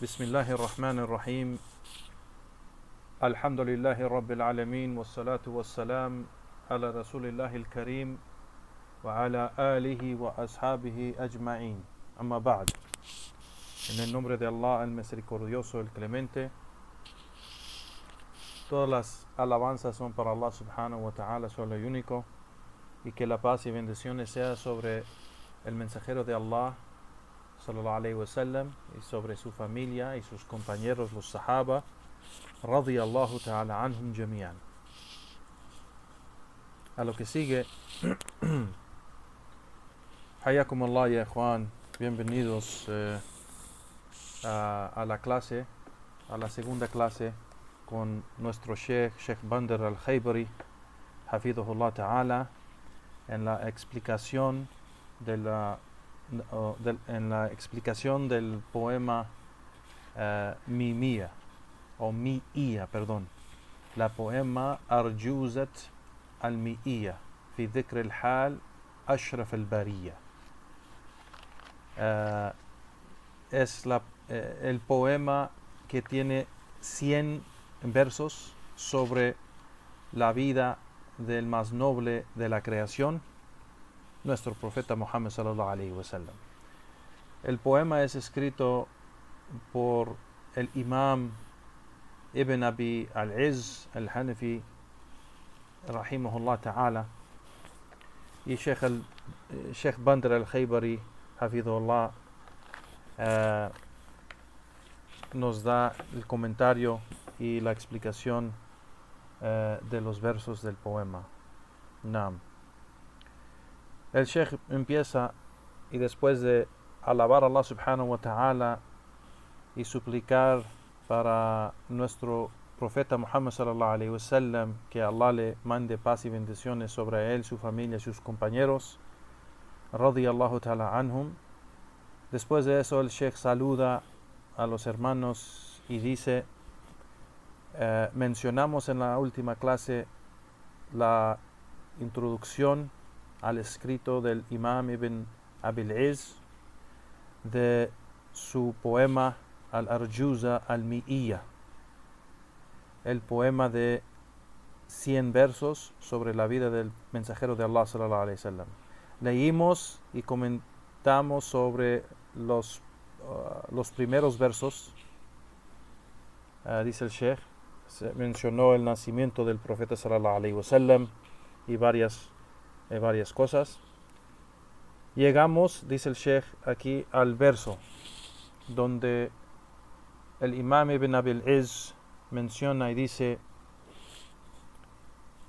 بسم الله الرحمن الرحيم الحمد لله رب العالمين والصلاة والسلام على رسول الله الكريم وعلى آله وأصحابه أجمعين أما بعد. En el nombre de Allah, el misericordioso, el clemente, todas las alabanzas son para Allah subhanahu wa ta'ala, solo y único, y que la paz y bendiciones sea sobre el mensajero de Allah sallallahu alayhi wa sallam y sobre su familia y sus compañeros los sahaba radiyallahu ta'ala anhum jami'an. A lo que sigue, hayakum Allah ya ikhwan, bienvenidos a la clase, a la segunda clase con nuestro Sheikh Bandar al-Khaybari hafidhahullah ta'ala en la explicación del poema Mi'iyya, la poema Arjuzat al-Mi'iyya fi dhikr al-hal ashraf al-bariyya. Es el poema que tiene 100 versos sobre la vida del más noble de la creación, nuestro profeta Muhammad sallallahu alayhi wa sallam. El poema es escrito por el imam Ibn Abi al-Izz al-Hanafi rahimahullah ta'ala, y Sheikh Bandar al-Khaybari hafidhullah nos da el comentario y la explicación de los versos del poema. Naam. El Sheikh empieza, y después de alabar a Allah subhanahu wa ta'ala y suplicar para nuestro profeta Muhammad sallallahu alayhi wa sallam que Allah le mande paz y bendiciones sobre él, su familia y sus compañeros, radiyallahu ta'ala anhum. Después de eso el Sheikh saluda a los hermanos y dice: mencionamos en la última clase la introducción al escrito del Imam Ibn Abi al-Izz de su poema Al-Arjuza al-Mi'iyya, el poema de 100 versos sobre la vida del mensajero de Allah sallallahu alayhi wa sallam. Leímos y comentamos sobre los primeros versos. Dice el Sheikh, se mencionó el nacimiento del profeta sallallahu alayhi wa sallam y varias cosas. Llegamos, dice el Sheikh aquí, al verso donde el Imam Ibn Abi al-Izz menciona y dice: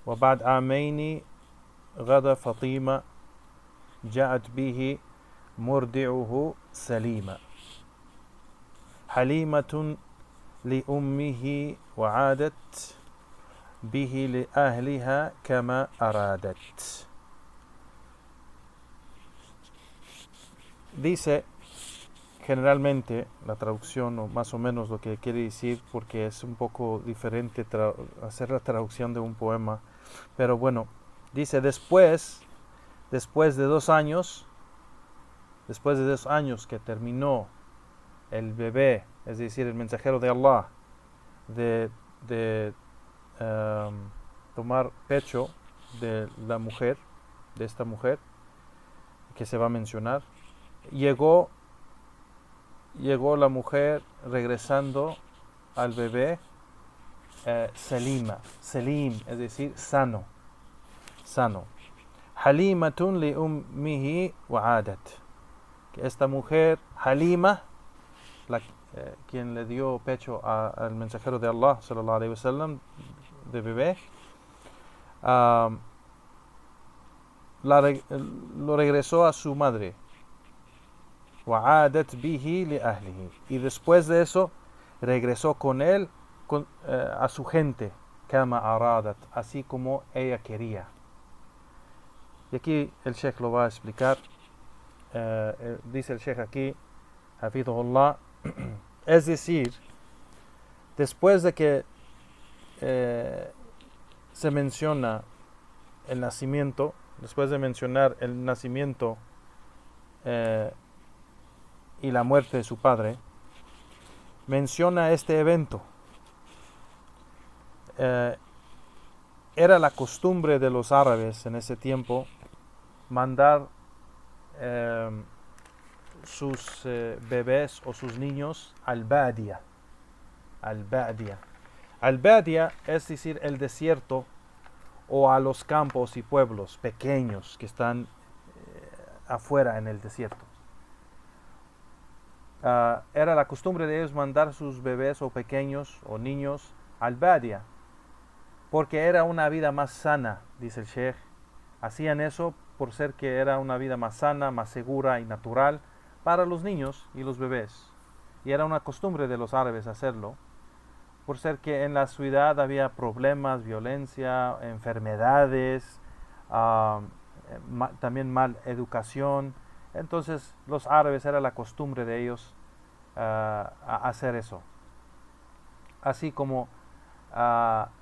وَبَعْدْ عَامَيْنِ غَدَى فَطِيمَ جَاءَتْ بِهِ مُرْدِعُهُ سَلِيمًا حَلِيمَةٌ لِأُمِّهِ وَعَادَتْ بِهِ لِأَهْلِهَا كَمَا أَرَادَتْ. Dice generalmente la traducción, o más o menos lo que quiere decir, porque es un poco diferente hacer la traducción de un poema, pero bueno, dice después de 2 años, que terminó el bebé, es decir, el mensajero de Allah, de tomar pecho de la mujer, de esta mujer que se va a mencionar, llegó la mujer regresando al bebé Selim, es decir, sano. Halimatun li ummihi wa'adat. Que esta mujer, Halima, quien le dio pecho al mensajero de Allah sallallahu alayhi wa sallam, de bebé, lo regresó a su madre. وَعَادَتْ بِهِ لِأَهْلِهِ. Y después de eso regresó con él a su gente, كَمَا أَرَادَتْ, así como ella quería. Y aquí el Sheikh lo va a explicar. Dice el Sheikh aquí, hafidhahullah, es decir, después de que se menciona el nacimiento, después de mencionar el nacimiento y la muerte de su padre, menciona este evento. Era la costumbre de los árabes en ese tiempo mandar sus bebés o sus niños al Badia. Al Badia. Al Badia es decir, el desierto o a los campos y pueblos pequeños que están afuera en el desierto. Era la costumbre de ellos mandar sus bebés o pequeños o niños al Badia, porque era una vida más sana, dice el Sheikh. Hacían eso por ser que era una vida más sana, más segura y natural para los niños y los bebés. Y era una costumbre de los árabes hacerlo, por ser que en la ciudad había problemas, violencia, enfermedades, también mal educación. Entonces los árabes era la costumbre de ellos a hacer eso. Así como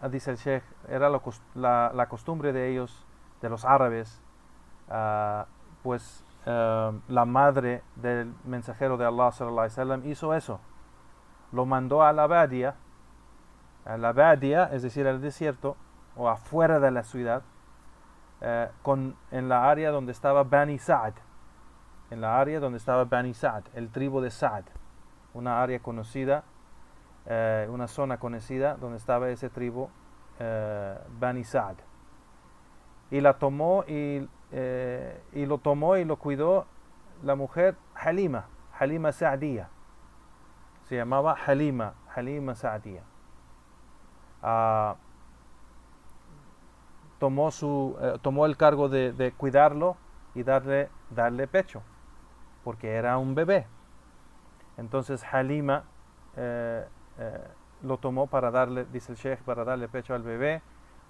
dice el Sheikh, era la costumbre de ellos, de los árabes, pues la madre del mensajero de Allah sallallahu alaihi wasallam hizo eso. Lo mandó a la Badia, es decir, al desierto o afuera de la ciudad, en la área donde estaba Bani Sa'd, el tribu de Sa'd, una área conocida, una zona conocida donde estaba ese tribu, Bani Sa'd. Y la tomó y lo cuidó la mujer Halima Sa'diyya. Se llamaba Halima Sa'diyya. Tomó el cargo de cuidarlo y darle pecho, porque era un bebé. Entonces Halima lo tomó para darle, dice el Sheikh, para darle pecho al bebé.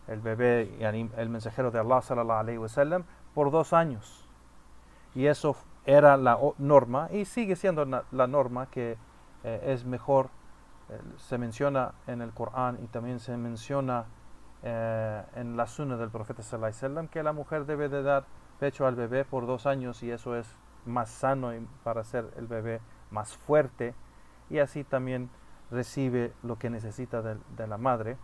El bebé, el mensajero de Allah sallallahu alaihi wasallam, por 2 años. Y eso era la norma y sigue siendo la norma, que es mejor. Se menciona en el Corán y también se menciona en la sunna del profeta sallallahu alaihi wasallam, que la mujer debe de dar pecho al bebé por 2 años, y eso es más sano para hacer el bebé más fuerte, y así también recibe lo que necesita de la madre,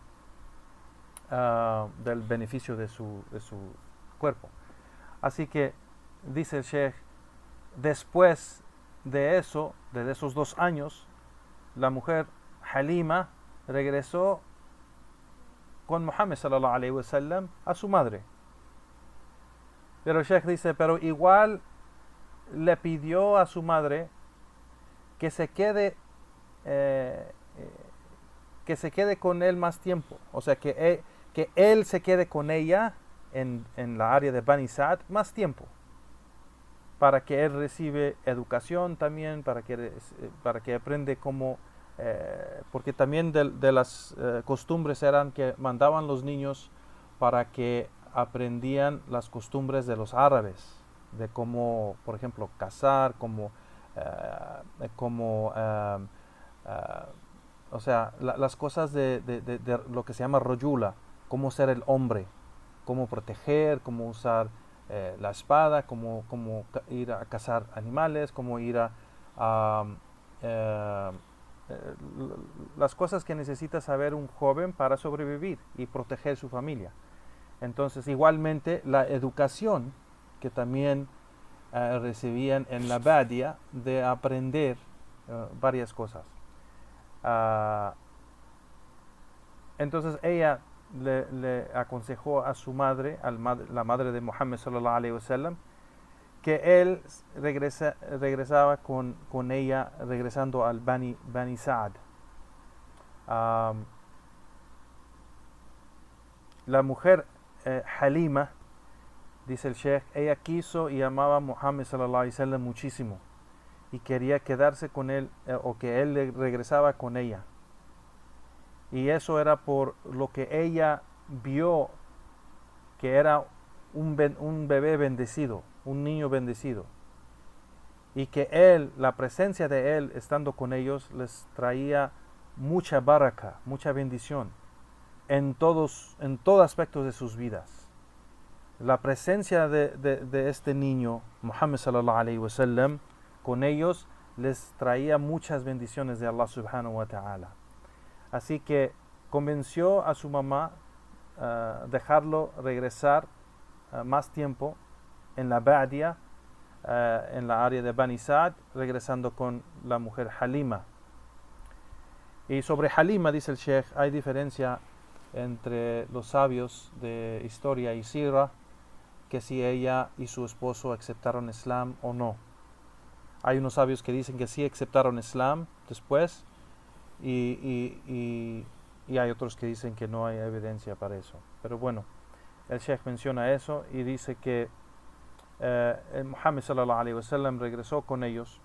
del beneficio de su cuerpo. Así que dice el Sheikh, después de eso, de esos 2 años, la mujer Halima regresó con Muhammad sallallahu alaihi wasallam a su madre. Pero el Sheikh dice, pero igual le pidió a su madre que se quede con él más tiempo, o sea, que él se quede con ella en la área de Bani Sa'd más tiempo, para que él reciba educación también, para que aprende cómo, porque también de las costumbres eran que mandaban los niños para que aprendían las costumbres de los árabes, de cómo, por ejemplo, cazar, o sea, las cosas de lo que se llama rojula, cómo ser el hombre, cómo proteger, cómo usar la espada, cómo ir a cazar animales, cómo ir las cosas que necesita saber un joven para sobrevivir y proteger su familia. Entonces, igualmente, la educación que también recibían en la Badia, de aprender varias cosas. Entonces ella le aconsejó a su madre, la madre de Muhammad sallallahu alaihi wasallam, que él regresaba con ella, regresando al Bani Sa'd. La mujer Halima, dice el Sheikh, ella quiso y amaba a Muhammad sallallahu alaihi wasallam muchísimo, y quería quedarse con él, o que él le regresaba con ella. Y eso era por lo que ella vio que era un bebé bendecido, un niño bendecido, y que la presencia de él estando con ellos, les traía mucha baraka, mucha bendición en todo aspecto de sus vidas. La presencia de este niño, Muhammad sallallahu alaihi wasallam, con ellos les traía muchas bendiciones de Allah subhanahu wa ta'ala. Así que convenció a su mamá dejarlo regresar más tiempo en la Ba'dia, en la área de Bani Sa'd, regresando con la mujer Halima. Y sobre Halima, dice el Sheikh, hay diferencia entre los sabios de historia y sira, que si ella y su esposo aceptaron Islam o no. Hay unos sabios que dicen que sí aceptaron Islam después, y hay otros que dicen que no hay evidencia para eso. Pero bueno, el Sheikh menciona eso y dice que el Muhammad sallallahu alaihi wasallam regresó con ellos,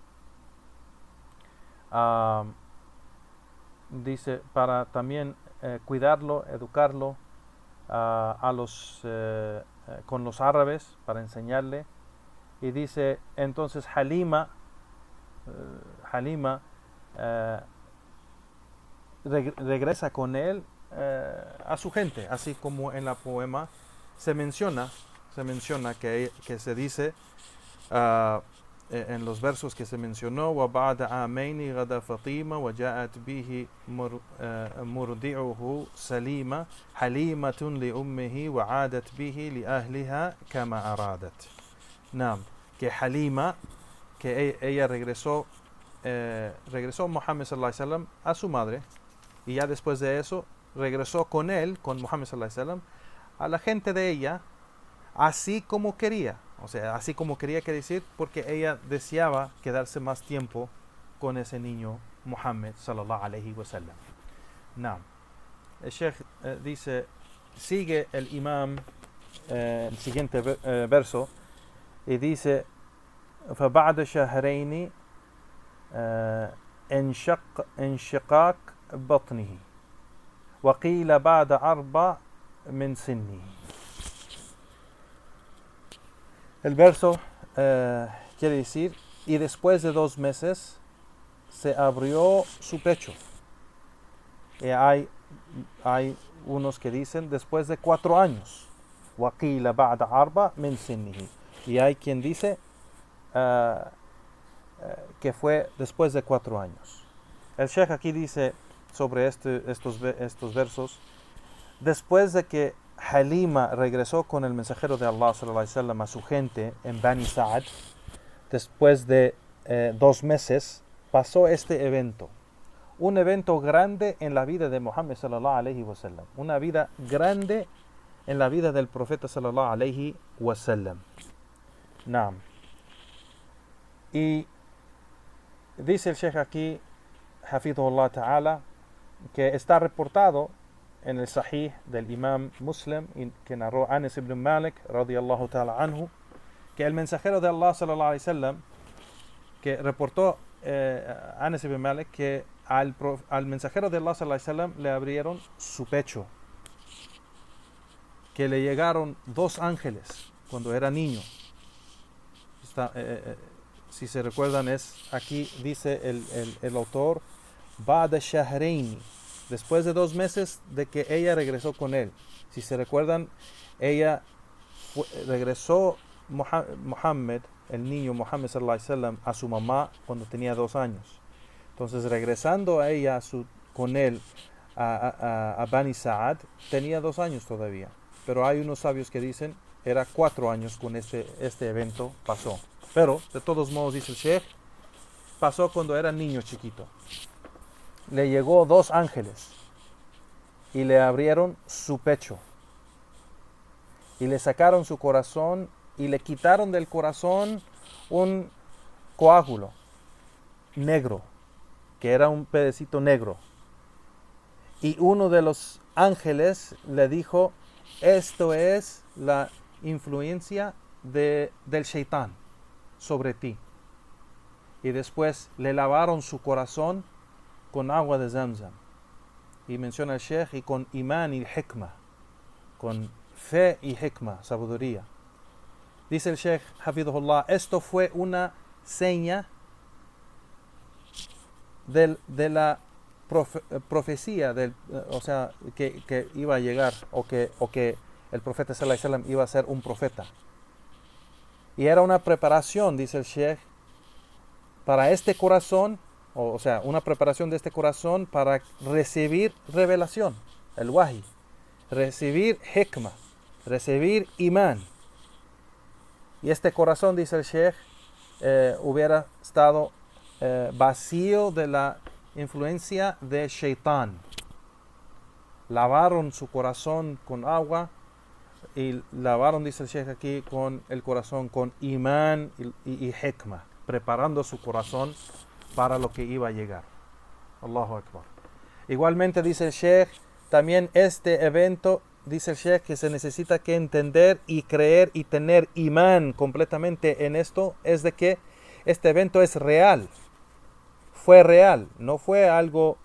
dice, para también cuidarlo, educarlo con los árabes, para enseñarle. Y dice, entonces Halima regresa con él a su gente, así como en la poema se menciona que se dice en los versos que se mencionó: وَبَعْدَ عَامَيْنِ غَدَى فَطِيمَةٌ وَجَاءَتْ بِهِ مُرْضِعُهُ سَلِيمًا حَلِيمَةٌ لِأُمِّهِ وَعَادَتْ بِهِ لِأَهْلِهَا كَمَا أَرَادَتْ. Nam, que Halima, que ella regresó Muhammad sallallahu alaihi wasallam a su madre, y ya después de eso regresó con él, con Muhammad sallallahu alaihi wasallam, a la gente de ella, así como quería. O sea, así como quería, quiere decir, porque ella deseaba quedarse más tiempo con ese niño Muhammad sallallahu alaihi wasallam. Naam. El Sheikh dice, sigue el imam el siguiente verso, y dice: فبعد شهرين انشقاق بطنه وقيل بعد 4 من سنه. El verso quiere decir, y después de 2 meses se abrió su pecho. Y hay unos que dicen después de 4 años. وقيل بعد 4 من سنه. Y hay quien dice que fue después de 4 años. El Sheikh aquí dice sobre estos versos: después de que Halima regresó con el mensajero de Allah sallallahu alaihi wasallam a su gente en Bani Sa'd, después de 2 meses pasó este evento, un evento grande en la vida de Muhammad sallallahu alaihi wasallam, una vida grande en la vida del profeta sallallahu alaihi wasallam. Naam. Y dice el Sheikh aquí, hafidhullah ta'ala, que está reportado en el Sahih del Imam Muslim, que narró Anas ibn Malik radiyallahu ta'ala anhu, que el mensajero de Allah sallallahu alaihi wasallam, que reportó Anas ibn Malik, que al mensajero de Allah sallallahu alaihi wasallam le abrieron su pecho, que le llegaron 2 ángeles cuando era niño. Si se recuerdan, aquí dice el autor, Ba'da Shahrain, después de 2 meses de que ella regresó con él. Si se recuerdan, ella regresó Muhammad, el niño Muhammad sallallahu alaihi wasallam, a su mamá cuando tenía 2 años. Entonces, regresando a ella con él a Bani Sa'd, tenía 2 años todavía. Pero hay unos sabios que dicen era 4 años cuando este evento pasó. Pero, de todos modos, dice el Sheikh, pasó cuando era niño chiquito. Le llegó 2 ángeles y le abrieron su pecho y le sacaron su corazón y le quitaron del corazón un coágulo negro, que era un pedacito negro. Y uno de los ángeles le dijo: esto es la influencia del Shaitán sobre ti. Y después le lavaron su corazón con agua de Zamzam. Y menciona el Sheikh, y con imán y hikmah, con fe y hikmah, sabiduría. Dice el Sheikh hafidhullah, esto fue una seña de la profecía, o sea, que iba a llegar, o que el profeta sallallahu alaihi wasallam iba a ser un profeta. Y era una preparación, dice el Sheikh, para este corazón, o sea, una preparación de este corazón para recibir revelación, el wahi, recibir hikmah, recibir imán. Y este corazón, dice el Sheikh, hubiera estado vacío de la influencia de Shaitán. Lavaron su corazón con agua y lavaron, dice el Sheikh aquí, con el corazón con imán y hikmah, preparando su corazón para lo que iba a llegar. Allahu Akbar. Igualmente dice el Sheikh, también este evento, dice el Sheikh, que se necesita que entender y creer y tener imán completamente en esto, es de que este evento es real. Fue real, no fue algo,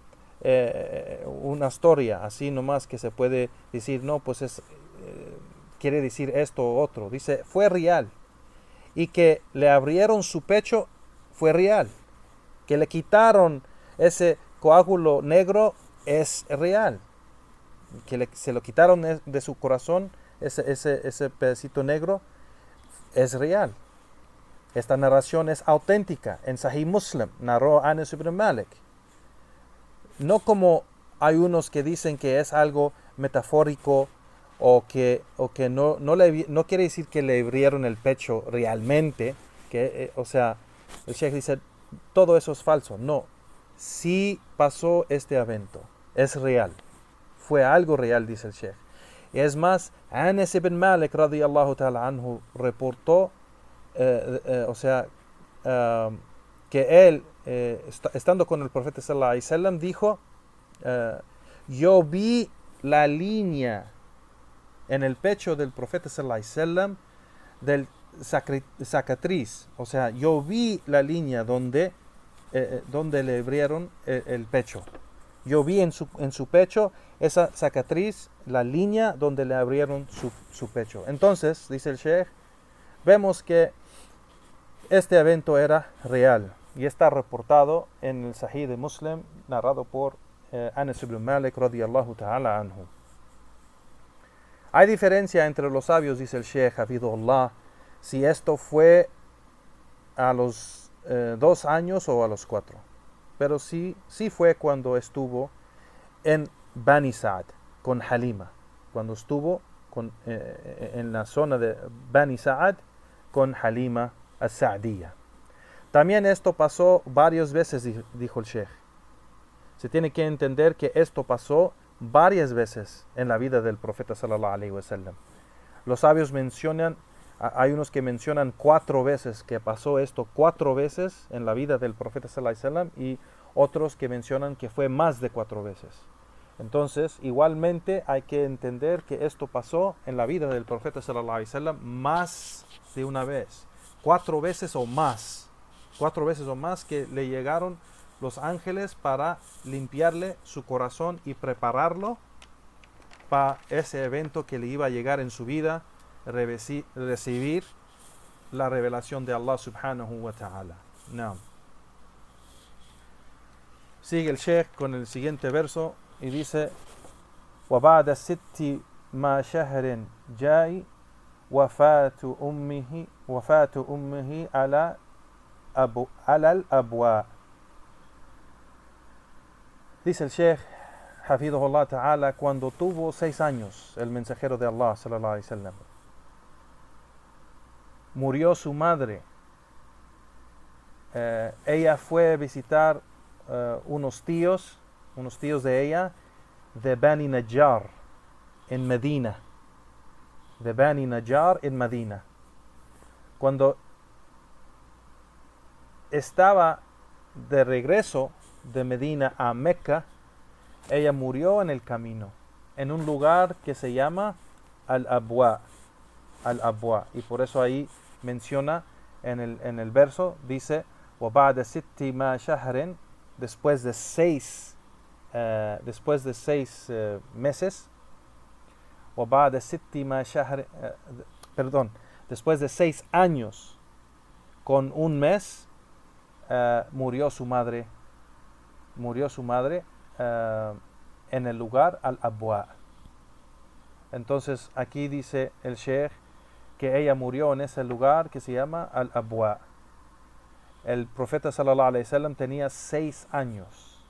una historia así nomás que se puede decir, no, pues quiere decir esto o otro. Dice, fue real. Y que le abrieron su pecho, fue real. Que le quitaron ese coágulo negro, es real. Que se lo quitaron de su corazón, ese pedacito negro, es real. Esta narración es auténtica. En Sahih Muslim narró Anas ibn Malik. No como hay unos que dicen que es algo metafórico o que no quiere decir que le abrieron el pecho realmente. O sea, el Sheikh dice, todo eso es falso. No, sí pasó este evento. Es real. Fue algo real, dice el Sheikh. Y es más, Anas ibn Malik radiyallahu ta'ala anhu reportó, que él, estando con el profeta sallallahu alaihi wasallam, dijo, yo vi la línea en el pecho del profeta sallallahu alaihi wasallam del cicatriz. O sea, yo vi la línea donde le abrieron el pecho. Yo vi en su pecho esa cicatriz, la línea donde le abrieron su pecho. Entonces, dice el Sheikh, vemos que este evento era real y está reportado en el Sahih de Muslim, narrado por Anas ibn Malik radiyallahu ta'ala anhu. Hay diferencia entre los sabios, dice el Sheikh Hafidhullah, si esto fue a los 2 años o a los 4. Pero sí fue cuando estuvo en Bani Sa'd con Halima, cuando estuvo en la zona de Bani Sa'd con Halima al-Sa'diyya. También esto pasó varias veces, dijo el Sheikh. Se tiene que entender que esto pasó varias veces en la vida del profeta sallallahu alaihi wasallam. Los sabios mencionan, hay unos que mencionan 4 veces que pasó esto 4 veces en la vida del profeta sallallahu alaihi wasallam y otros que mencionan que fue más de 4 veces. Entonces, igualmente hay que entender que esto pasó en la vida del profeta sallallahu alaihi wasallam más de una vez. 4 veces o más. 4 veces o más que le llegaron los ángeles para limpiarle su corazón y prepararlo para ese evento que le iba a llegar en su vida, recibir la revelación de Allah subhanahu wa ta'ala. No. Sigue el Sheikh con el siguiente verso y dice: وَبَعْدَ سِتِّ مَا شَهْرٍ جَاءِ وفاة أمه على الأبواء. Dice el Sheikh Hafidhullah Ta'ala, cuando tuvo 6 años el mensajero de Allah sallallahu alaihi wasallam, murió su madre. Ella fue a visitar unos tíos de ella de Bani Najjar en Medina. De Bani Najjar en Medina. Cuando estaba de regreso de Medina a Mecca, ella murió en el camino, en un lugar que se llama Al-Abwa. Y por eso ahí menciona en el verso, dice: وَبَعْدَ سِتِّ مَا شَهْرٍ, después de 6 meses, وَبَعْدَ سِتِّ مَا شَهْرٍ, después de 6 años con un mes, murió su madre en el lugar Al-Abwa. Entonces aquí dice el Sheikh que ella murió en ese lugar que se llama Al-Abwa. el profeta sallallahu alaihi wasallam tenía 6 años.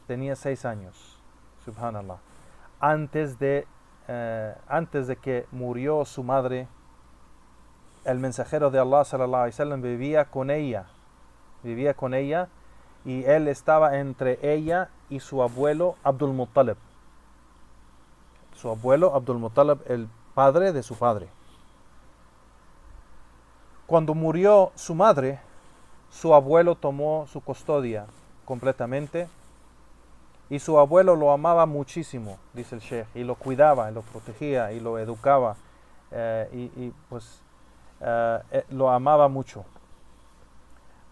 Tenía 6 años, subhanallah. Antes de que murió su madre, el mensajero de Allah sallallahu alaihi wasallam vivía con ella y él estaba entre ella y su abuelo Abdul Muttalib. Su abuelo Abdul Muttalib, el padre de su padre. Cuando murió su madre, su abuelo tomó su custodia completamente y su abuelo lo amaba muchísimo, dice el Sheikh, y lo cuidaba, y lo protegía y lo educaba lo amaba mucho.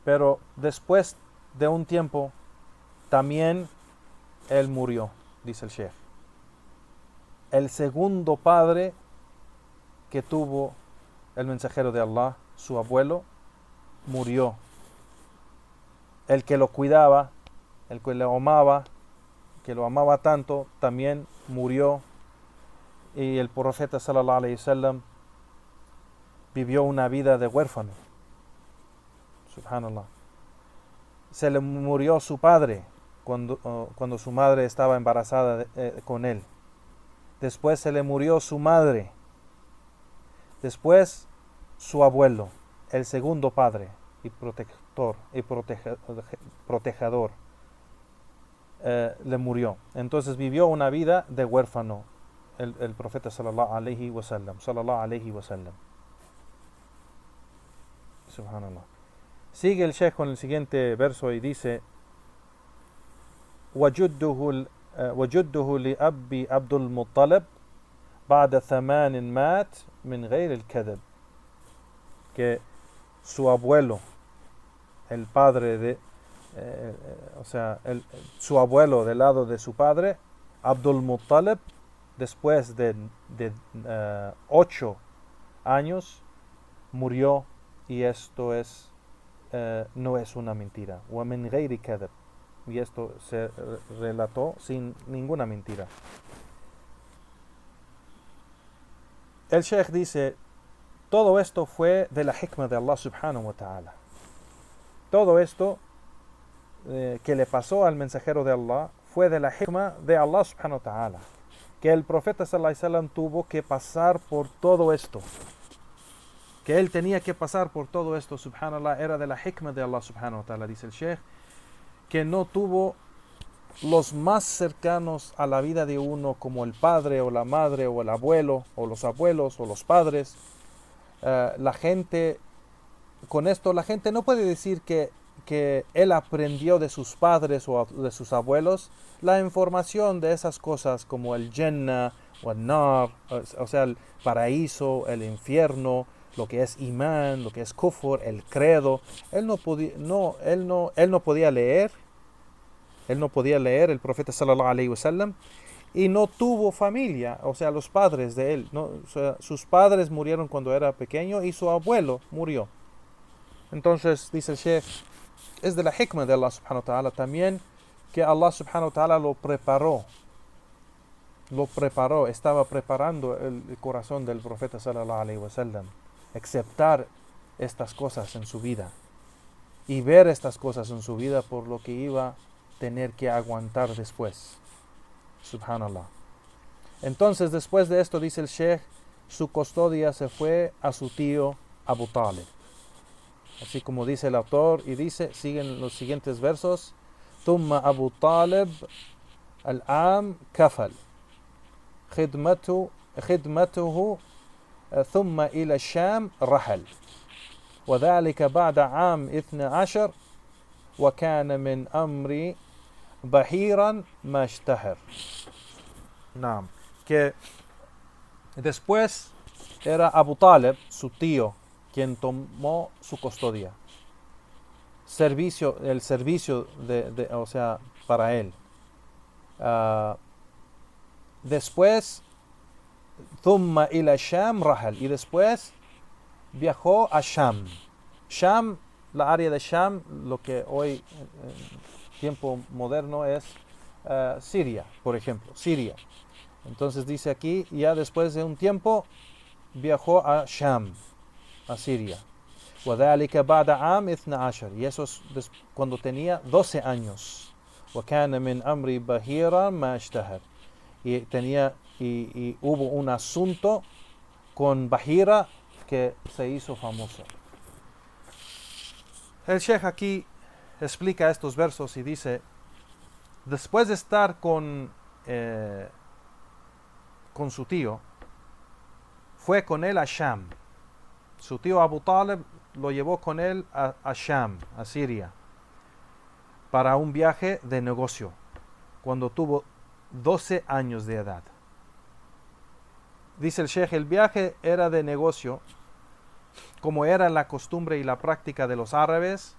Pero después de un tiempo también él murió, dice el Sheikh. El segundo padre que tuvo el mensajero de Allah, su abuelo, murió. El que lo cuidaba, el que lo amaba tanto, también murió. Y el profeta sallallahu alaihi wasallam vivió una vida de huérfano. Subhanallah. Se le murió su padre cuando su madre estaba embarazada con él. Después se le murió su madre. Después su abuelo, el segundo padre y protector y protegedor, le murió. Entonces vivió una vida de huérfano el profeta sallallahu alaihi wasallam. Subhanallah. Sigue el Sheikh con el siguiente verso y dice: وجده لأبي عبد المطلب بعد 8 مات من غير الكذب. Que su abuelo, el padre de su abuelo del lado de su padre, Abdul Muttalib, después de 8 años murió, y esto no es una mentira. ومن غير كذب. Y esto se relató sin ninguna mentira. El Sheikh dice: todo esto fue de la hikmah de Allah subhanahu wa ta'ala. Todo esto que le pasó al mensajero de Allah fue de la hikmah de Allah subhanahu wa ta'ala. Que el profeta sallallahu alaihi wasallam tuvo que pasar por todo esto. Que él tenía que pasar por todo esto, subhanallah, era de la hikmah de Allah subhanahu wa ta'ala. Dice el Sheikh que no tuvo los más cercanos a la vida de uno, como el padre o la madre o el abuelo o los abuelos o los padres. La gente, con esto la gente no puede decir que él aprendió de sus padres o de sus abuelos la información de esas cosas como el Jannah o el Nar, o sea, el paraíso, el infierno, lo que es imán, lo que es kufr, el credo. Él no podía leer. Él no podía leer, el profeta sallallahu alaihi wasallam, y no tuvo familia, o sea, los padres de él, ¿no? O sea, sus padres murieron cuando era pequeño y su abuelo murió. Entonces, dice el Sheikh, es de la hikmah de Allah subhanahu wa ta'ala también que Allah subhanahu wa ta'ala lo preparó, estaba preparando el corazón del profeta sallallahu alaihi wasallam, aceptar estas cosas en su vida y ver estas cosas en su vida por lo que iba tener que aguantar después. Subhanallah. Entonces, después de esto, dice el Sheikh, su custodia se fue a su tío Abu Talib. Así como dice el autor, y dice, siguen los siguientes versos: ثم أبو طالب العام كفل خدمته ثم إلى الشام رحل وذلك بعد عام 12 وكان من أمر بحيرا ما اشتهر. Naam. Que después era Abu Talib, su tío, quien tomó su custodia. El servicio o sea, para él. Después, ثم إلى الشام رحل, y después viajó a Sham. Sham, la área de Sham, lo que hoy tiempo moderno es Siria, por ejemplo, Siria. Entonces dice aquí, ya después de un tiempo viajó a Sham, a Siria. وذلك بعد عام 12. Y eso es cuando tenía 12 años. وكان من أمر بهيرا ما اشتهر. Y hubo un asunto con Bahira que se hizo famoso. El Sheikh aquí explica estos versos y dice, después de estar con su tío, fue con él a Sham. Su tío Abu Talib lo llevó con él a Sham, a Siria, para un viaje de negocio, cuando tuvo 12 años de edad. Dice el Sheikh, el viaje era de negocio, como era la costumbre y la práctica de los árabes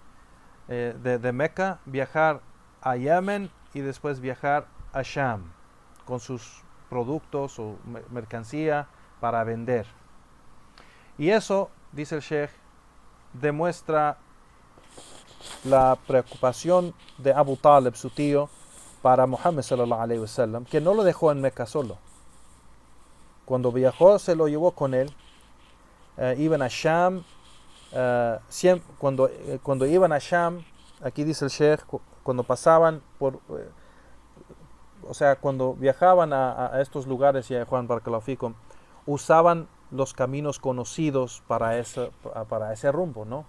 de Meca, viajar a Yemen y después viajar a Sham con sus productos o mercancía para vender. Y eso, dice el Sheikh, demuestra la preocupación de Abu Talib, su tío, para Muhammad sallallahu alaihi wasallam, que no lo dejó en Meca solo. Cuando viajó se lo llevó con él. Iban a Sham. Cuando iban a Sham, aquí dice el Sheikh, cuando pasaban por, o sea, cuando viajaban a estos lugares, ya Juan Barakallahu Fikum, usaban los caminos conocidos para ese rumbo, ¿no?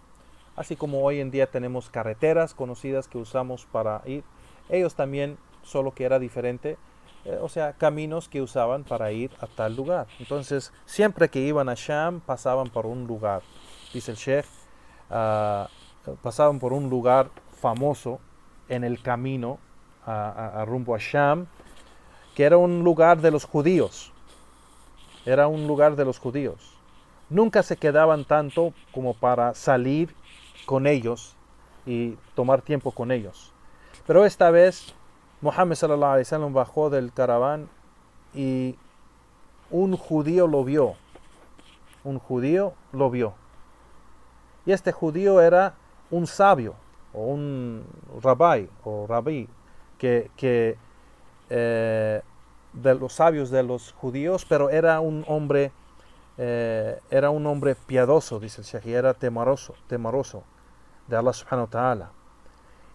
Así como hoy en día tenemos carreteras conocidas que usamos para ir, ellos también, solo que era diferente, o sea, caminos que usaban para ir a tal lugar. Entonces, siempre que iban a Sham, pasaban por un lugar, dice el Sheikh, pasaban por un lugar famoso en el camino rumbo a Sham, que era un lugar de los judíos. Era un lugar de los judíos. Nunca se quedaban tanto como para salir con ellos y tomar tiempo con ellos. Pero esta vez Muhammad sallallahu alaihi wasallam bajó del caraván y un judío lo vio. Un judío lo vio. Y este judío era un sabio o un rabí que de los sabios de los judíos, pero era un hombre piadoso, dice el Sheikh, y era temeroso de Allah subhanahu wa ta'ala.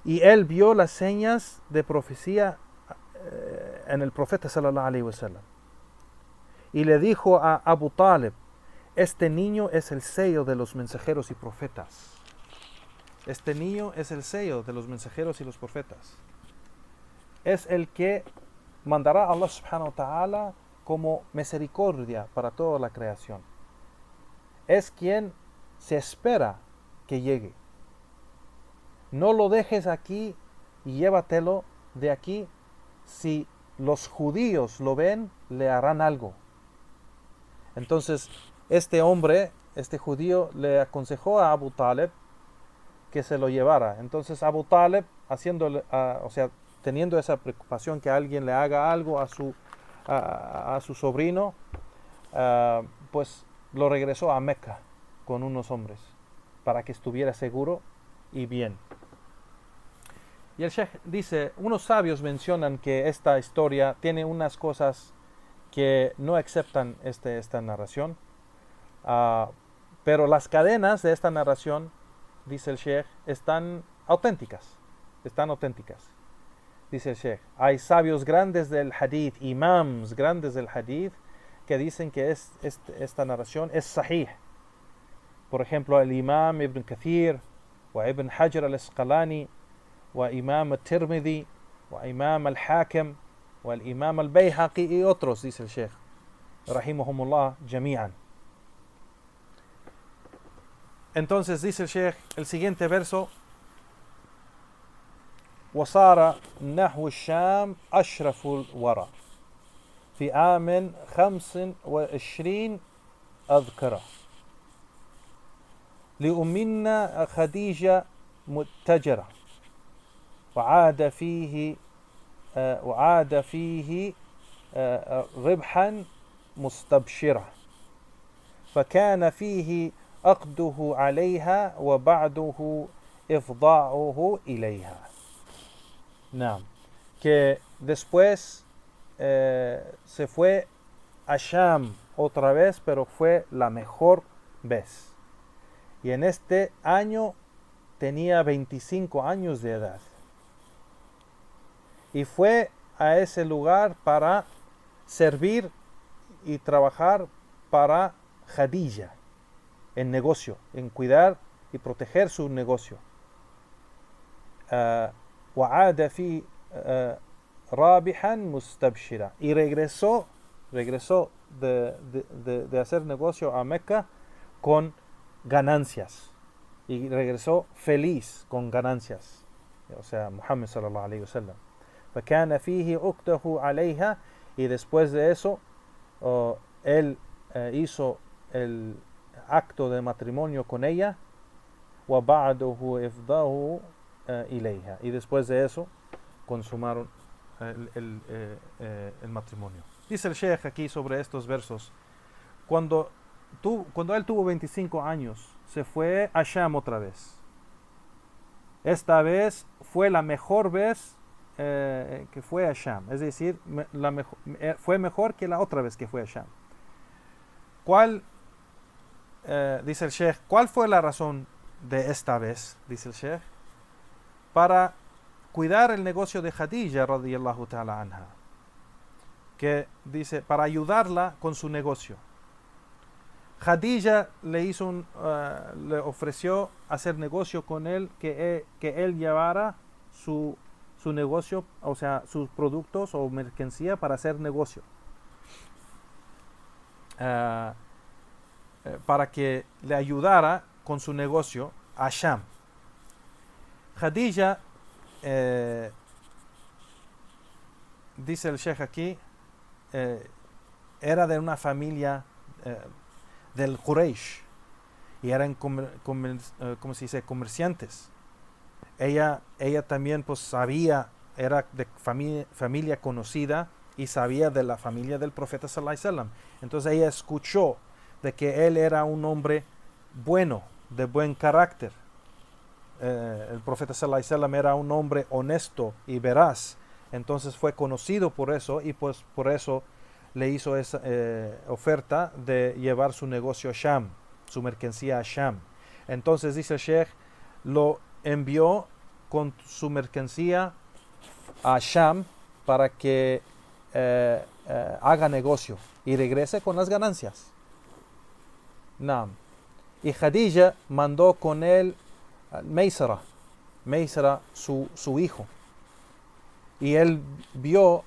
Y él vio las señas de profecía en el profeta sallallahu alaihi wasallam. Y le dijo a Abu Talib, este niño es el sello de los mensajeros y profetas. Este niño es el sello de los mensajeros y los profetas. Es el que mandará a Allah subhanahu wa ta'ala como misericordia para toda la creación. Es quien se espera que llegue. No lo dejes aquí y llévatelo de aquí. Si los judíos lo ven, le harán algo. Entonces, este judío, le aconsejó a Abu Talib que se lo llevara. Entonces, Abu Talib, teniendo esa preocupación que alguien le haga algo a su sobrino, pues lo regresó a Meca con unos hombres para que estuviera seguro y bien. Y el Sheikh dice, unos sabios mencionan que esta historia tiene unas cosas que no aceptan esta narración, pero las cadenas de esta narración, dice el Sheikh, están auténticas. Dice el Sheikh, hay sabios grandes del hadith, imams grandes del hadith, que dicen que esta narración es sahih. Por ejemplo, el imam Ibn Kathir, o Ibn Hajar al-Asqalani, o imam al-Tirmidhi, o imam al-Hakim, o el imam al-Bayhaqi y otros, dice el Sheikh, rahimahumullah jami'an. Entonces dice el Sheikh, el siguiente verso, وصار نحو الشام أشرف الورى في عام 25 أذكره لأمنا خديجة متجرة وعاد فيه ربحا مستبشرة فكان فيه عقده عليها وبعده إفضاعه إليها. No. Que después se fue a Sham otra vez, pero fue la mejor vez. y en este año tenía 25 años de edad. Y fue a ese lugar para servir y trabajar para Khadija en negocio, en cuidar y proteger su negocio. وعاد في رابحا مستبشرا, y regresó de hacer negocio a Meca con ganancias, y regresó feliz con ganancias, o sea, Muhammad sallallahu alayhi wa sallam. فكان فيه عقده عليها, y después de eso él hizo el acto de matrimonio con ella, وبعده إفضاه إليها, y después de eso consumaron el matrimonio. Dice el Sheikh aquí sobre estos versos: cuando él tuvo 25 años, se fue a Sham otra vez. Esta vez fue la mejor vez que fue a Sham, es decir, fue mejor que la otra vez que fue a Sham. Dice el Sheikh, ¿cuál fue la razón de esta vez? Dice el Sheikh, para cuidar el negocio de Khadija radiyallahu ta'ala anha, que dice, para ayudarla con su negocio. Khadija le ofreció hacer negocio con él, que él llevara su negocio, o sea, sus productos o mercancía para hacer negocio, para que le ayudara con su negocio a Sham. Khadija, dice el Sheikh aquí, era de una familia del Quraysh, y eran ¿cómo se dice? Comerciantes. Ella también pues sabía, era de familia conocida, y sabía de la familia del profeta sallallahu alaihi wasallam. Entonces ella escuchó de que él era un hombre bueno, de buen carácter. El profeta sallallahu alaihi wasallam era un hombre honesto y veraz. Entonces fue conocido por eso, y pues por eso le hizo esa oferta de llevar su negocio a Sham, su mercancía a Sham. Entonces dice el Sheikh, lo envió con su mercancía a Sham para que haga negocio y regrese con las ganancias. Naam. Y Khadija mandó con él Maysara, su hijo. Y él vio,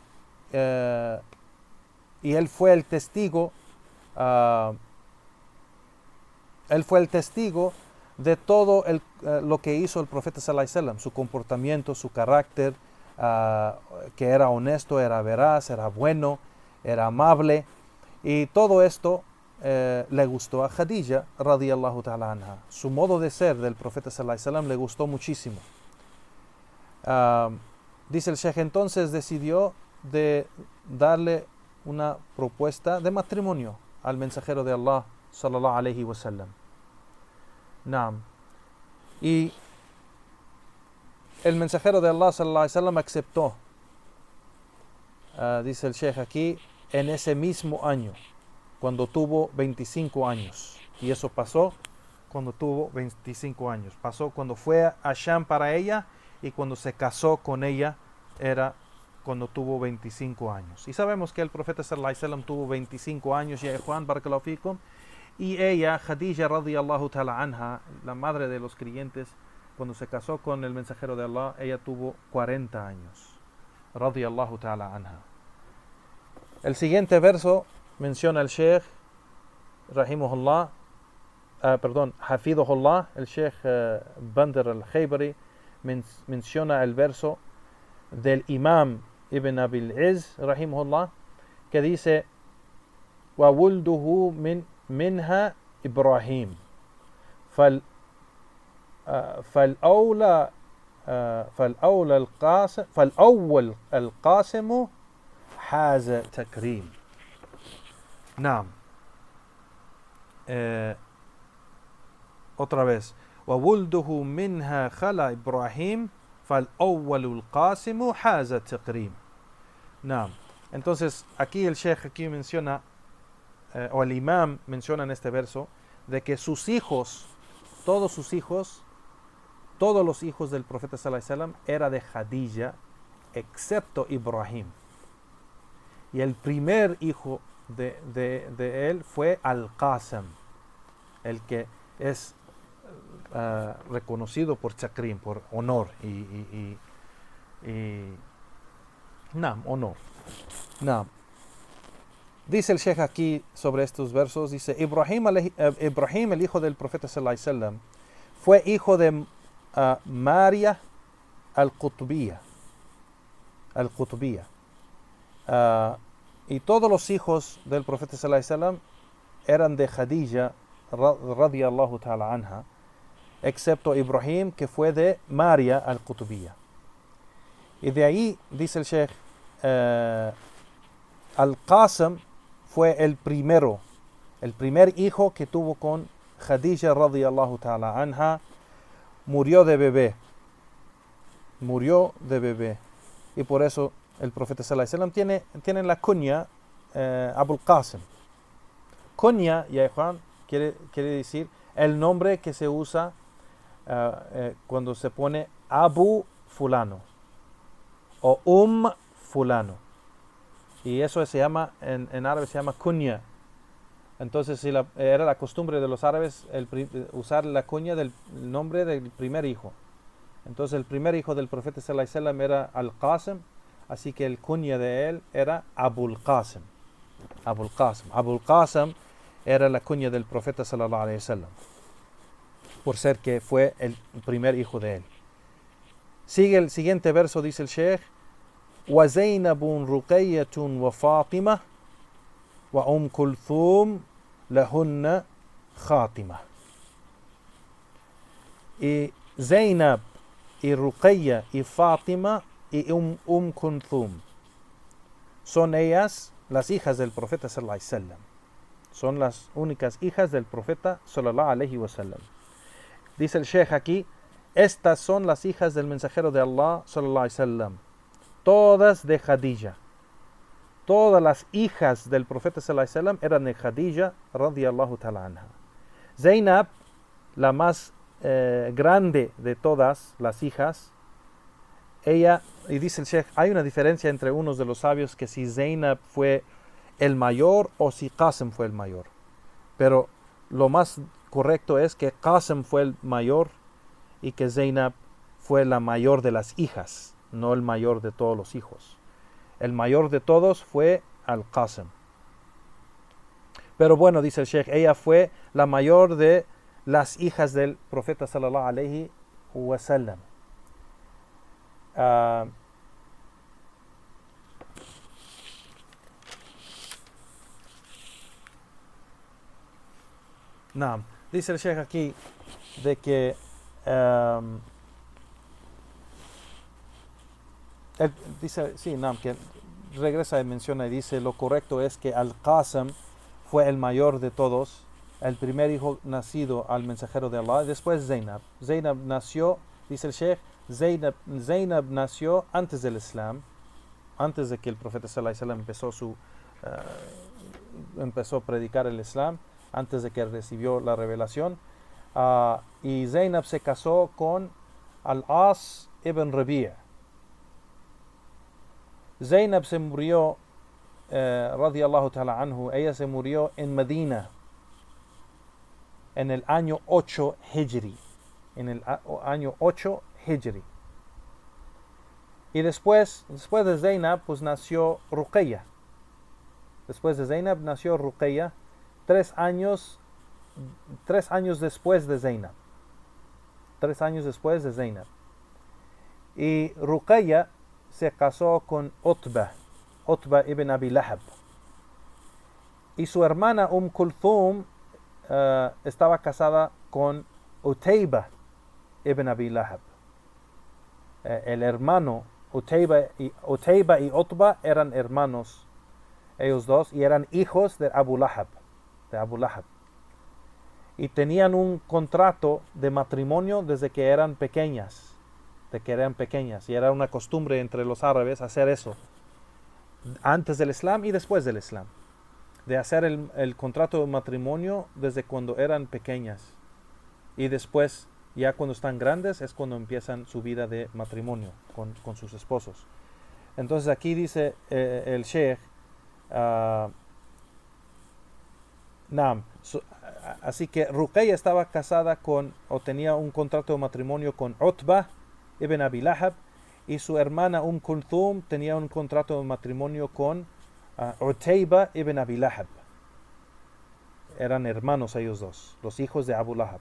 y él fue el testigo, de todo lo que hizo el profeta sallallahu alaihi wasallam, su comportamiento, su carácter, que era honesto, era veraz, era bueno, era amable, y todo esto le gustó a Khadija radiyallahu ta'ala anha. Su modo de ser del profeta sallallahu alaihi wasallam le gustó muchísimo. Dice el Sheikh, entonces decidió de darle una propuesta de matrimonio al mensajero de Allah sallallahu alaihi wasallam. Naam. Y el mensajero de Allah sallallahu alaihi wasallam aceptó, dice el Sheikh aquí, en ese mismo año, cuando tuvo 25 años. Y eso pasó cuando tuvo 25 años. Pasó cuando fue a Sham para ella, y cuando se casó con ella era cuando tuvo 25 años. Y sabemos que el profeta sallallahu alaihi wasallam tuvo 25 años, ya Juan barakallahu fikum, y ella, Khadija radiyallahu ta'ala anha, la madre de los creyentes, cuando se casó con el mensajero de Allah, ella tuvo 40 años. Radiyallahu ta'ala anha. El siguiente verso menciona el Sheikh rahimahullah, hafidhullah, el Sheikh Bandar al-Khaybari menciona el verso del Imam Ibn Abil Izz rahimahullah, que dice: wa wulduhu minha Ibrahim فالأول القاسم حاز تكريم. نعم. Otra vez: وولده منها خلا إبراهيم فالأول القاسم حاز تكريم. نعم. Entonces aquí el Sheikh aquí menciona, o el Imam menciona en este verso, de que sus hijos todos sus hijos, todos los hijos del profeta sallallahu alaihi wasallam era de Khadija, excepto Ibrahim. Y el primer hijo de él fue Al-Qasim, el que es reconocido por Chakrim, por honor y honor. Dice el Sheikh aquí sobre estos versos, dice Ibrahim, el hijo del profeta sallallahu alaihi wasallam, fue hijo de Maria al-Qutbiyya. Y todos los hijos del profeta sallallahu alaihi wasallam eran de Khadija radiyallahu ta'ala anha, excepto Ibrahim, que fue de Maria al-Qutbiyya. Y de ahí, dice el Sheikh, Al-Qasim fue el primer hijo que tuvo con Khadija radiyallahu ta'ala anha. Murió de bebé. Y por eso el profeta sallallahu alaihi wasallam tiene la kunya Abul Qasim. Kunya, ya Juan, quiere decir el nombre que se usa cuando se pone Abu fulano o fulano. Y eso se llama, en árabe se llama kunya. Entonces era la costumbre de los árabes usar la kunya del nombre del primer hijo. Entonces el primer hijo del profeta sallallahu alaihi wasallam era Al-Qasim, así que el kunya de él era Abul Qasim. Abul Qasim era la kunya del profeta sallallahu alaihi wasallam, por ser que fue el primer hijo de él. Sigue el siguiente verso, dice el Sheikh: wa Zainabun Ruqayyatun wa Fatima wa Kulthum lahunna Khatima. Y Zainab y Ruqayya y Fatima y Kulthum son ellas las hijas del profeta sallallahu alaihi wasallam. Son las únicas hijas del profeta sallallahu alaihi wasallam. Dice el Sheikh aquí: estas son las hijas del mensajero de Allah sallallahu alaihi wasallam, todas de Khadija. Todas las hijas del profeta sallallahu alaihi wasallam eran de Khadija radiyallahu ta'ala anha. Zainab, la más grande de todas las hijas, ella, y dice el Sheikh, hay una diferencia entre unos de los sabios que si Zainab fue el mayor o si Qasim fue el mayor. Pero lo más correcto es que Qasim fue el mayor y que Zainab fue la mayor de las hijas, no el mayor de todos los hijos. El mayor de todos fue Al-Qasim. Pero bueno, dice el Sheikh, ella fue la mayor de las hijas del profeta sallallahu alaihi wasallam. Dice el Sheikh aquí de que que regresa y menciona y dice: lo correcto es que Al-Qasim fue el mayor de todos, el primer hijo nacido al mensajero de Allah. Después Zainab nació, dice el Sheikh, Zainab nació antes del Islam, antes de que el profeta sallallahu alaihi wasallam empezó a predicar el Islam, antes de que recibió la revelación. Y Zainab se casó con Al-As ibn Rabi'a. Zainab se murió, radiyallahu ta'ala anhu, ella se murió en Medina en el año 8 Hijri. Y después de Zainab, pues nació Ruqayya. Después de Zainab nació Ruqayya, 3 años después de Zainab. 3 años después de Zainab. Y Ruqayya se casó con Utba ibn Abi Lahab. Y su hermana Kulthum estaba casada con Utayba ibn Abi Lahab. El hermano Utayba y Utba eran hermanos, ellos dos, y eran hijos de Abu Lahab. Y tenían un contrato de matrimonio desde que eran pequeñas. Y era una costumbre entre los árabes hacer eso antes del Islam y después del Islam, de hacer el contrato de matrimonio desde cuando eran pequeñas. y después, ya cuando están grandes, es cuando empiezan su vida de matrimonio con sus esposos. Entonces aquí dice el Sheikh, Naam, así que Ruqayya estaba casada con, o tenía un contrato de matrimonio con Utbah ibn Abi Lahab, y su hermana Kulthum tenía un contrato de matrimonio con Utayba ibn Abi Lahab. Eran hermanos ellos dos, los hijos de Abu Lahab.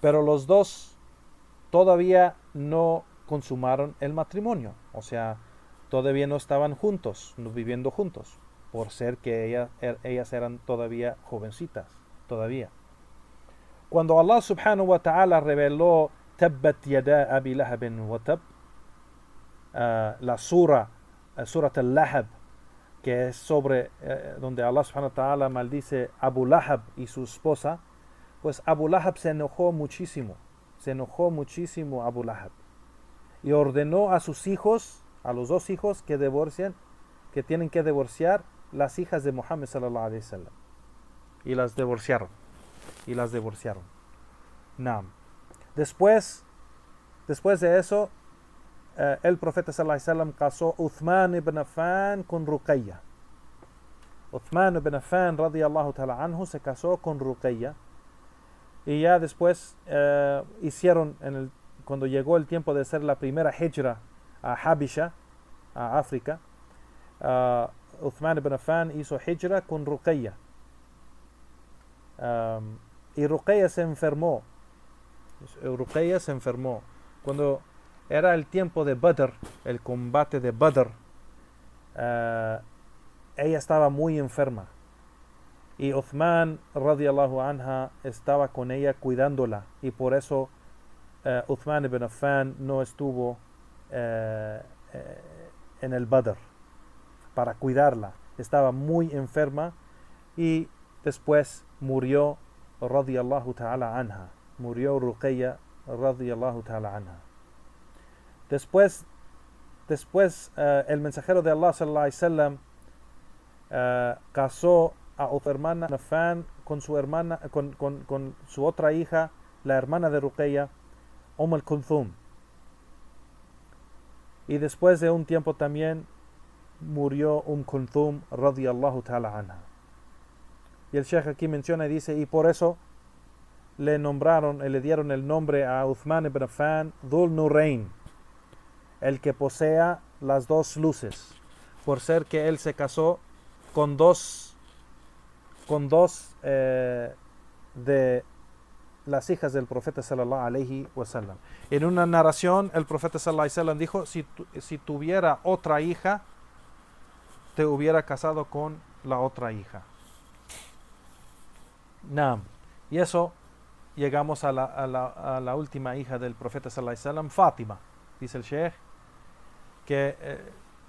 Pero los dos todavía no consumaron el matrimonio, o sea, todavía no estaban juntos, no viviendo juntos, por ser que ellas eran todavía jovencitas, todavía. Cuando Allah subhanahu wa ta'ala reveló Tabbat yada Abi Lahabin wa Tab, la surat al-Lahab, que es sobre donde Allah subhanahu wa ta'ala maldice Abu Lahab y su esposa, pues Abu Lahab se enojó muchísimo Abu Lahab, y ordenó a sus hijos, a los dos hijos, que tienen que divorciar las hijas de Muhammad sallallahu alaihi wasallam, y las divorciaron. Naam. Después de eso, el profeta sallallahu alaihi wasallam casó Uthman ibn Affan con Ruqayya. Uthman ibn Affan radiyallahu ta'ala anhu se casó con Ruqayya, y ya después hicieron, cuando llegó el tiempo de hacer la primera hijra a Habisha, a África, Uthman ibn Affan hizo hijra con Ruqayya, y Ruqayya se enfermó. Cuando era el tiempo de Badr, el combate de Badr, ella estaba muy enferma, y Uthman radiyallahu anha estaba con ella cuidándola, y por eso Uthman ibn Affan no estuvo en el Badr para cuidarla. Estaba muy enferma, y después murió radiyallahu ta'ala anha. Murió Ruqayya radiyallahu ta'ala anha. Después el mensajero de Allah sallallahu alaihi wasallam casó a Uthman ibn Affan con su hermana, con su otra hija, la hermana de Ruqayya, Kulthum. Y después de un tiempo también murió Kulthum radiyallahu ta'ala anha. Y el Sheikh aquí menciona y dice, y por eso le dieron el nombre a Uthman ibn Affan Dhul Nurayn, el que posea las dos luces, por ser que él se casó con dos de las hijas del profeta sallallahu alaihi wasallam. En una narración, el profeta sallallahu alaihi wasallam dijo, si tuviera otra hija, te hubiera casado con la otra hija. Naam. Y eso, llegamos a la última hija del profeta sallallahu alaihi wasallam, Fátima. Dice el Sheikh que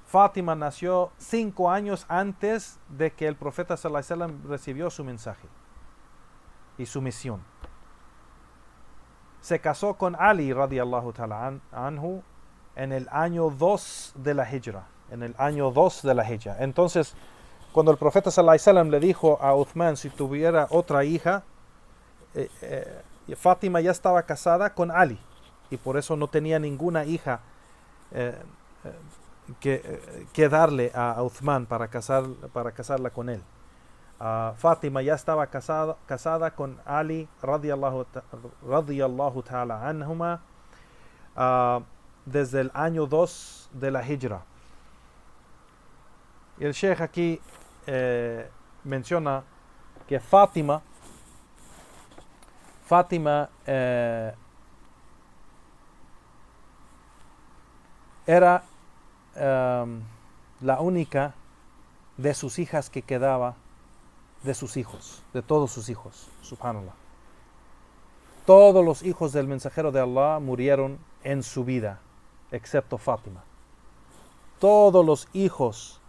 Fátima nació 5 años antes de que el profeta sallallahu alaihi wasallam recibió su mensaje y su misión. Se casó con Ali radiyallahu ta'ala anhu en el año 2 de la Hijra. Entonces, cuando el profeta sallallahu alaihi wasallam le dijo a Uthman si tuviera otra hija, Fátima ya estaba casada con Ali, y por eso no tenía ninguna hija que darle a Uthman para casarla con él. Fátima ya estaba casada con Ali radiyallahu ta'ala anhuma desde el año 2 de la Hijra. Y el Sheikh aquí menciona que Fátima era la única de sus hijas que quedaba de sus hijos, de todos sus hijos, subhanallah. Todos los hijos del mensajero de Allah murieron en su vida, excepto Fátima. Todos los hijos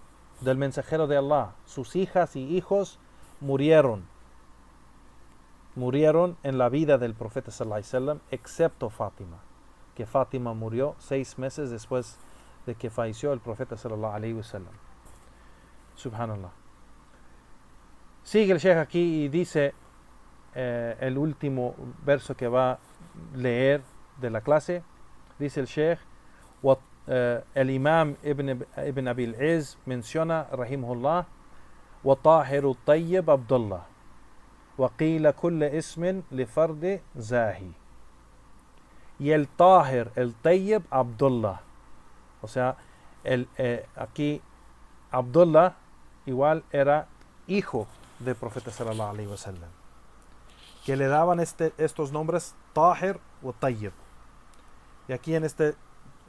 del mensajero de Allah, sus hijas y hijos, murieron en la vida del profeta sallallahu alaihi wasallam, excepto Fátima, que Fátima murió 6 meses después de que falleció el profeta sallallahu alaihi wasallam. Subhanallah. Sigue el Sheikh aquí y dice el último verso que va a leer de la clase. Dice el Sheikh, el Imam Ibn Abi al-Izz menciona, rahimahullah, وطاهر الطيب عبد الله وقيل كل اسم لفرد زاهي. Y el Tahir, el Tayyib, Abdullah. O sea, aquí Abdullah igual era hijo del profeta sallallahu alaihi wasallam, que le daban estos nombres Tahir o Tayyib. Y aquí en esta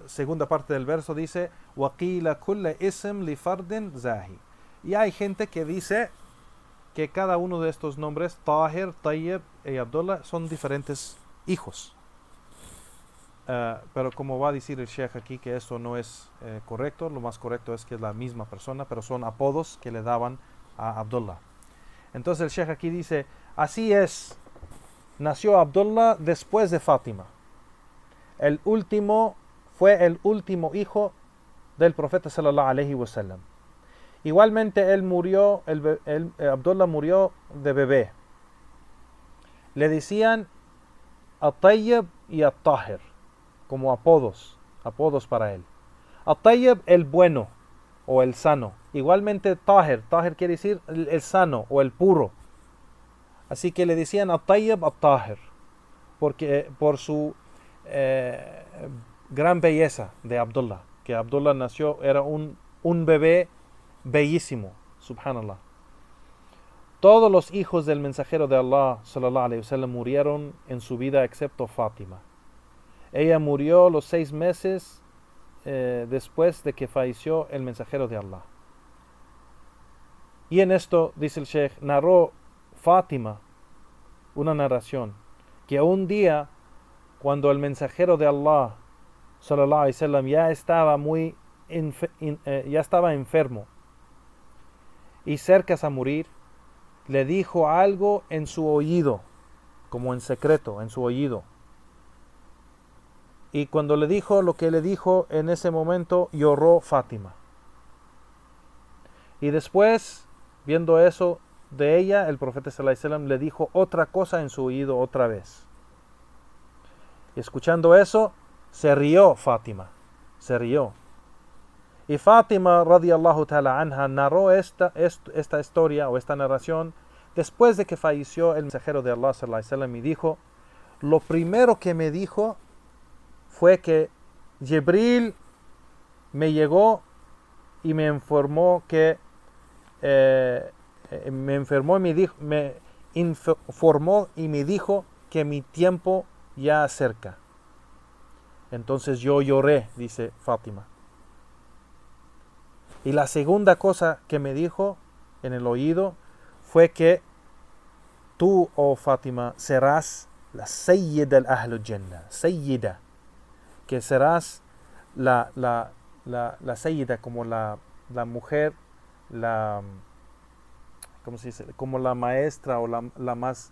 segunda parte del verso dice وَقِيلَ كُلَّ اسم لِفَرْدٍ زَاهِ. Y hay gente que dice que cada uno de estos nombres, Tahir, Tayyib y Abdullah, son diferentes hijos. Pero como va a decir el Sheikh aquí que esto no es correcto, lo más correcto es que es la misma persona, pero son apodos que le daban a Abdullah. Entonces el Sheikh aquí dice, así es, nació Abdullah después de Fátima. Fue el último hijo del profeta sallallahu alaihi wasallam. Igualmente él murió, Abdullah murió de bebé. Le decían At-Tayyib y At-Tahir como apodos para él. At-Tayyib, el bueno o el sano. Igualmente Tahir quiere decir el sano o el puro. Así que le decían At-Tayyib, At-Tahir, porque por su gran belleza de Abdullah, que Abdullah nació, era un bebé bellísimo, subhanallah. Todos los hijos del mensajero de Allah sallallahu alaihi wasallam murieron en su vida excepto Fátima. Ella murió los 6 meses después de que falleció el mensajero de Allah. Y en esto, dice el Sheikh, narró Fátima una narración que un día, cuando el mensajero de Allah sallallahu alaihi wasallam ya estaba enfermo y cerca a morir, le dijo algo en su oído, como en secreto, en su oído. Y cuando le dijo lo que le dijo, en ese momento lloró Fátima. Y después, viendo eso de ella, el profeta sallallahu alaihi wasallam le dijo otra cosa en su oído otra vez. Y escuchando eso, se rió Fátima, se rió. Y Fátima radiyallahu ta'ala anha narró esta historia o esta narración después de que falleció el mensajero de Allah sallallahu alaihi wasallam, y dijo, lo primero que me dijo fue que Jibril me llegó y me informó que me informó y me dijo que mi tiempo ya acerca. Entonces yo lloré, dice Fátima. Y la segunda cosa que me dijo en el oído fue que tú, oh Fátima, serás la Sayyida al-Ahlul Jannah, Sayyida, que serás la Sayyida, como la mujer, ¿cómo se dice? Como la maestra o la más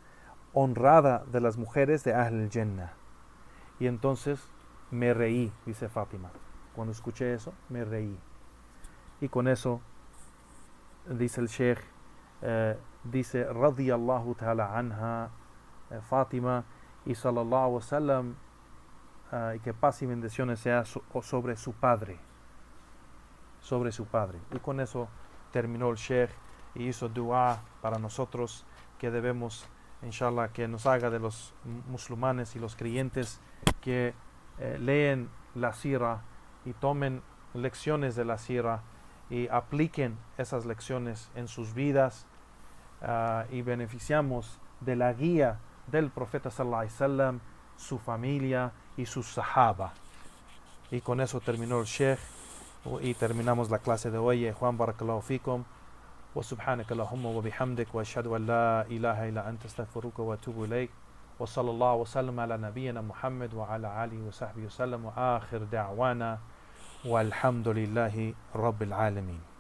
honrada de las mujeres de Ahlul Jannah. Y entonces me reí, dice Fátima. Cuando escuché eso, me reí. Y con eso, dice el Sheikh, dice, radiyallahu ta'ala anha, Fátima, y sallallahu alaihi wasallam, y que paz y bendiciones sea sobre su padre. Sobre su padre. Y con eso terminó el Sheikh y hizo dua para nosotros, que debemos, inshallah, que nos haga de los musulmanes y los creyentes que leen la sira y tomen lecciones de la sira y apliquen esas lecciones en sus vidas, y beneficiamos de la guía del profeta sallallahu alaihi wasallam, su familia y sus sahaba. Y con eso terminó el Sheikh y terminamos la clase de hoy. Juan, barakallahu fikum, wa subhanaka allahumma wa bihamdik, wa ashhadu an la ilaha illa anta astaghfiruka wa atubu ilayk, wa sallallahu wa sallam ala nabiyyina Muhammad wa ala alihi wa sahbihi wa sallam, wa akhir da'wana walhamdulillahi rabbil alamin.